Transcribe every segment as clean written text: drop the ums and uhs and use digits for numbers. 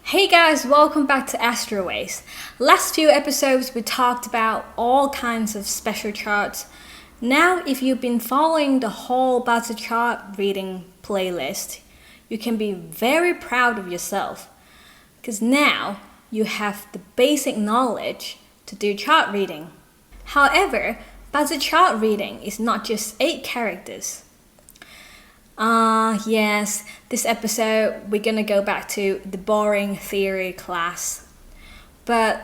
Hey guys, welcome back to Astroways. Last few episodes we talked about all kinds of special charts. Now if you've been following the whole Bazi chart reading playlist, you can be very proud of yourself because now you have the basic knowledge to do chart reading. However, Bazi chart reading is not just 8 characters. Yes, this episode we're gonna go back to the boring theory class. But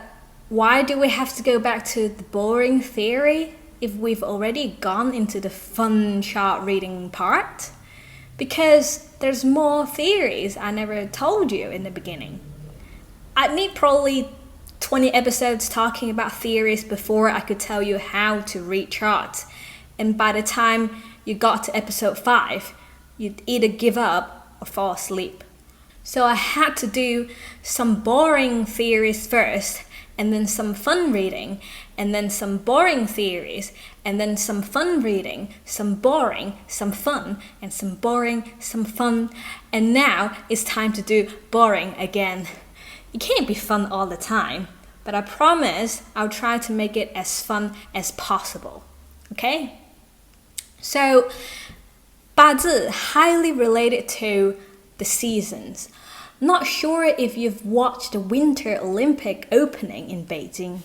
why do we have to go back to the boring theory if we've already gone into the fun chart reading part? Because there's more theories I never told you in the beginning. I'd need probably 20 episodes talking about theories before I could tell you how to read charts. And by the time you got to episode 5, you'd either give up or fall asleep. So I had to do some boring theories first, and then some fun reading, and then some boring theories, and then some fun reading, some boring, some fun, and some boring, some fun. And now it's time to do boring again. It can't be fun all the time, but I promise I'll try to make it as fun as possible. Okay? So, Bazi highly related to the seasons. Not sure if you've watched the Winter Olympic opening in Beijing.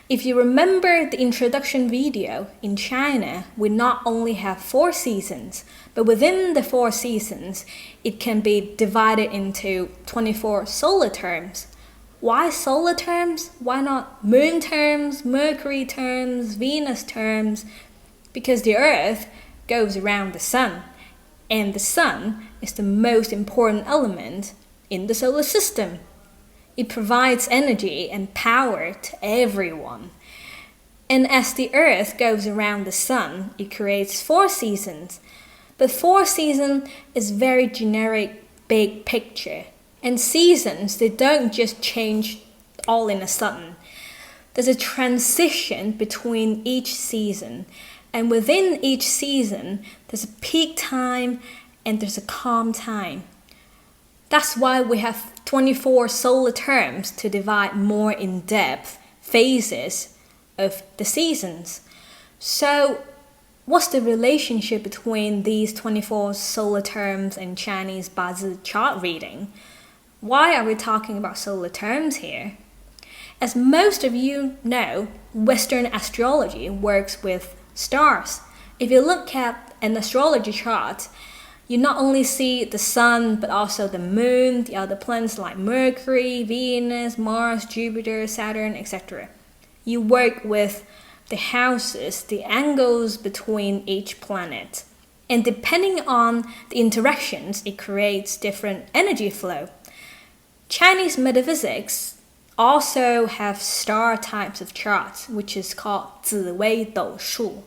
If you remember the introduction video, in China, we not only have 4 seasons, but within the 4 seasons, it can be divided into 24 solar terms. Why solar terms? Why not moon terms, Mercury terms, Venus terms? Because the Earth goes around the sun. And the sun is the most important element in the solar system. It provides energy and power to everyone. And as the Earth goes around the sun, it creates 4 seasons. But 4 seasons is very generic, big picture. And seasons, they don't just change all in a sudden. There's a transition between each season. And within each season, there's a peak time and there's a calm time. That's why we have 24 solar terms to divide more in-depth phases of the seasons. So, what's the relationship between these 24 solar terms and Chinese Bazi chart reading? Why are we talking about solar terms here? As most of you know, Western astrology works with stars. If you look at an astrology chart, you not only see the sun, but also the moon, the other planets like Mercury, Venus, Mars, Jupiter, Saturn, etc. You work with the houses, the angles between each planet. And depending on the interactions, it creates different energy flow. Chinese metaphysics also have star types of charts, which is called 紫微斗数.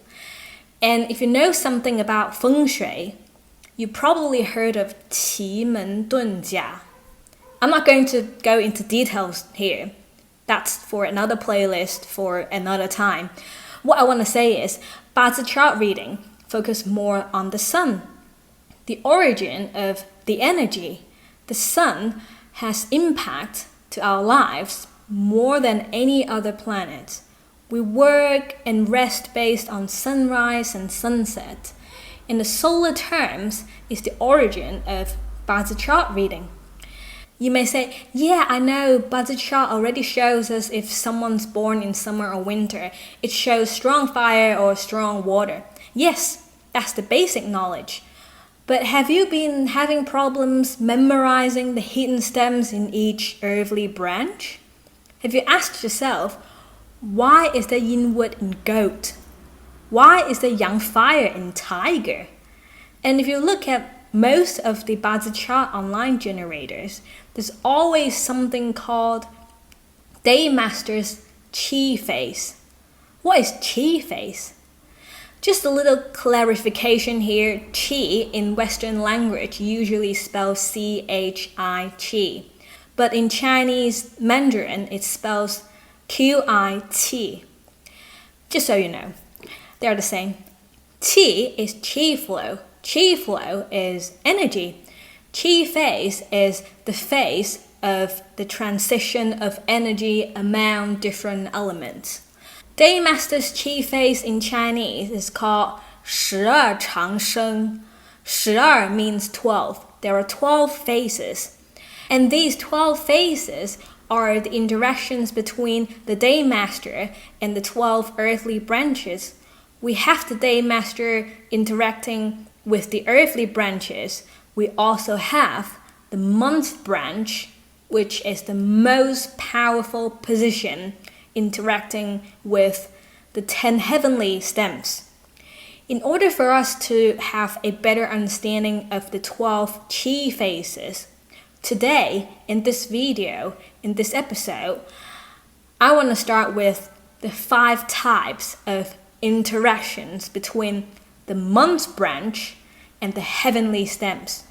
And if you know something about feng shui, you probably heard of 奇门遁甲. I'm not going to go into details here. That's for another playlist for another time. What I want to say is, Bazi chart reading focus more on the sun, the origin of the energy. The sun has impact to our lives more than any other planet. We work and rest based on sunrise and sunset. In the solar terms is the origin of Bazi chart reading. You may say, yeah, I know Bazi chart already shows us if someone's born in summer or winter. It shows strong fire or strong water. Yes, that's the basic knowledge. But have you been having problems memorizing the hidden stems in each earthly branch? Have you asked yourself, why is there yin wood in goat? Why is there yang fire in tiger? And if you look at most of the Bazi chart online generators, there's always something called Daymaster's Qi phase. What is Qi phase? Just a little clarification here, Qi in Western language usually spells C-H-I, but in Chinese Mandarin it spells Q-I-T. Just so you know, they're the same. Qi is qi flow. Qi flow is energy. Qi phase is the phase of the transition of energy among different elements. Daymaster's qi phase in Chinese is called 12长生. 12 means 12. There are 12 phases. And these 12 phases are the interactions between the Daymaster and the 12 earthly branches. We have the Daymaster interacting with the earthly branches. We also have the month branch, which is the most powerful position, interacting with the 10 heavenly stems. In order for us to have a better understanding of the 12 qi phases, today, in this video, in this episode, I want to start with the 5 types of interactions between the month branch and the heavenly stems.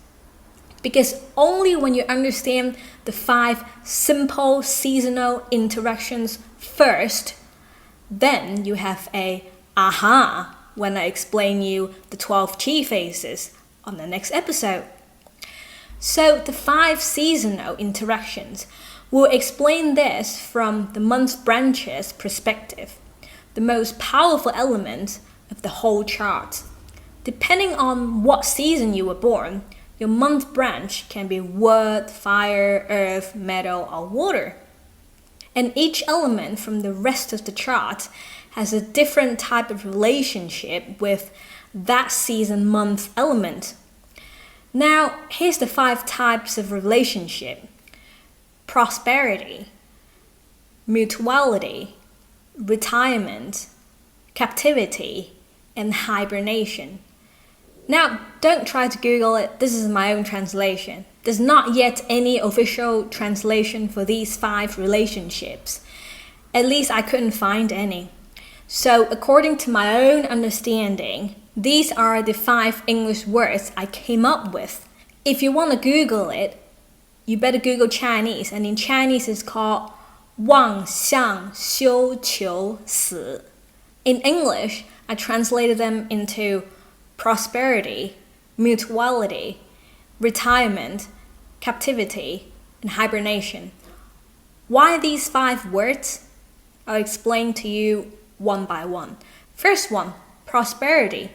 Because only when you understand the 5 simple seasonal interactions first, then you have a aha when I explain you the 12 qi phases on the next episode. So the 5 seasonal interactions will explain this from the month branch's perspective, the most powerful element of the whole chart. Depending on what season you were born, your month branch can be wood, fire, earth, metal, or water. And each element from the rest of the chart has a different type of relationship with that season month element. Now, here's the 5 types of relationship: prosperity, mutuality, retirement, captivity, and hibernation. Now, don't try to Google it. This is my own translation. There's not yet any official translation for these 5 relationships. At least I couldn't find any. So, according to my own understanding, these are the 5 English words I came up with. If you want to Google it, you better Google Chinese. And in Chinese, it's called 望向修求死. In English, I translated them into prosperity, mutuality, retirement, captivity, and hibernation. Why these 5 words? I'll explain to you one by one. First one, prosperity.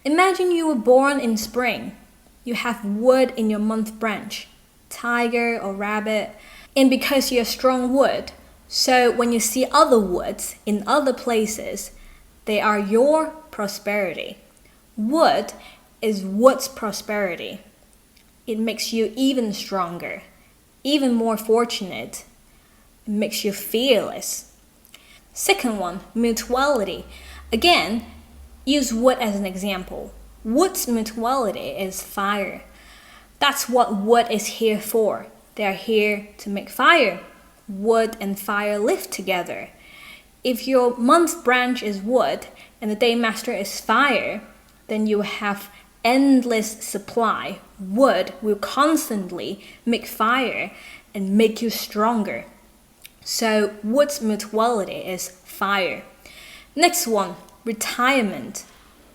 Imagine you were born in spring. You have wood in your month branch, tiger or rabbit, and because you're strong wood, so when you see other woods in other places, they are your prosperity. Wood is what's prosperity. It makes you even stronger, even more fortunate. It makes you fearless. Second one, mutuality. Again, use wood as an example. Wood's mutuality is fire. That's what wood is here for. They are here to make fire. Wood and fire live together. If your month branch is wood and the Daymaster is fire, then you have endless supply. Wood will constantly make fire and make you stronger. So wood's mutuality is fire. Next one, retirement.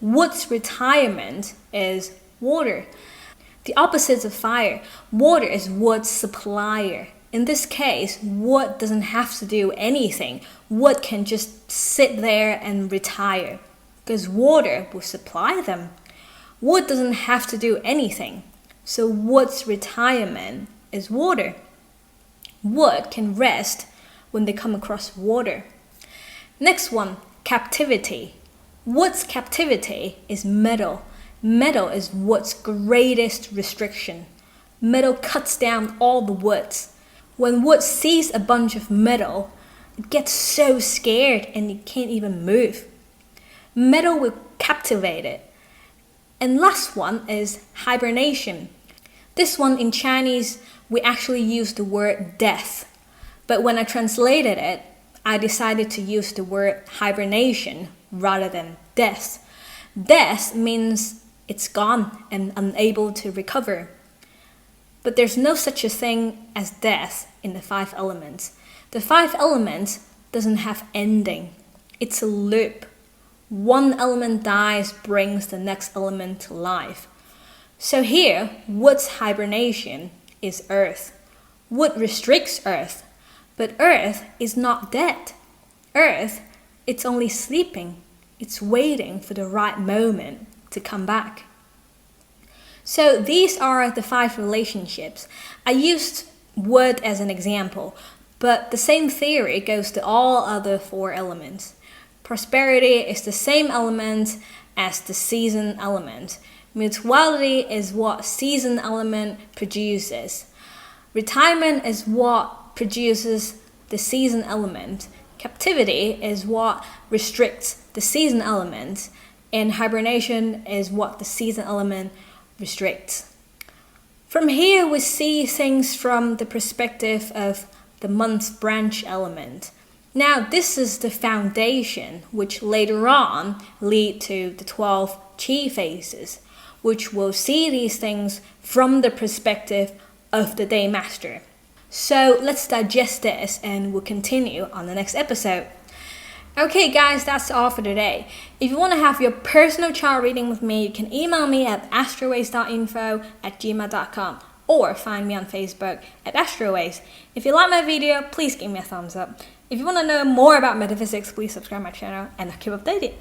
Wood's retirement is water. The opposite of fire. Water is wood's supplier. In this case, wood doesn't have to do anything. Wood can just sit there and retire, because water will supply them. Wood doesn't have to do anything. So wood's retirement is water. Wood can rest when they come across water. Next one, captivity. Wood's captivity is metal. Metal is wood's greatest restriction. Metal cuts down all the woods. When wood sees a bunch of metal, it gets so scared and it can't even move. Metal will captivate it. And last one is hibernation. This one in Chinese, we actually use the word death. But when I translated it, I decided to use the word hibernation rather than death. Death means it's gone and unable to recover. But there's no such a thing as death in the 5 elements. The 5 elements doesn't have ending. It's a loop. One element dies, brings the next element to life. So here, wood's hibernation is earth. Wood restricts Earth, but Earth is not dead. Earth, it's only sleeping. It's waiting for the right moment to come back. So these are the 5 relationships. I used wood as an example, but the same theory goes to all other 4 elements. Prosperity is the same element as the season element. Mutuality is what season element produces. Retirement is what produces the season element. Captivity is what restricts the season element. And hibernation is what the season element restricts. From here, we see things from the perspective of the month's branch element. Now, this is the foundation which later on lead to the 12 chi phases, which will see these things from the perspective of the day master. So let's digest this and we'll continue on the next episode. Okay guys, that's all for today. If you want to have your personal chart reading with me, you can email me at astroways.info@gmail.com or find me on Facebook at Astroways. If you like my video, please give me a thumbs up. If you want to know more about metaphysics, please subscribe my channel and I'll keep updated.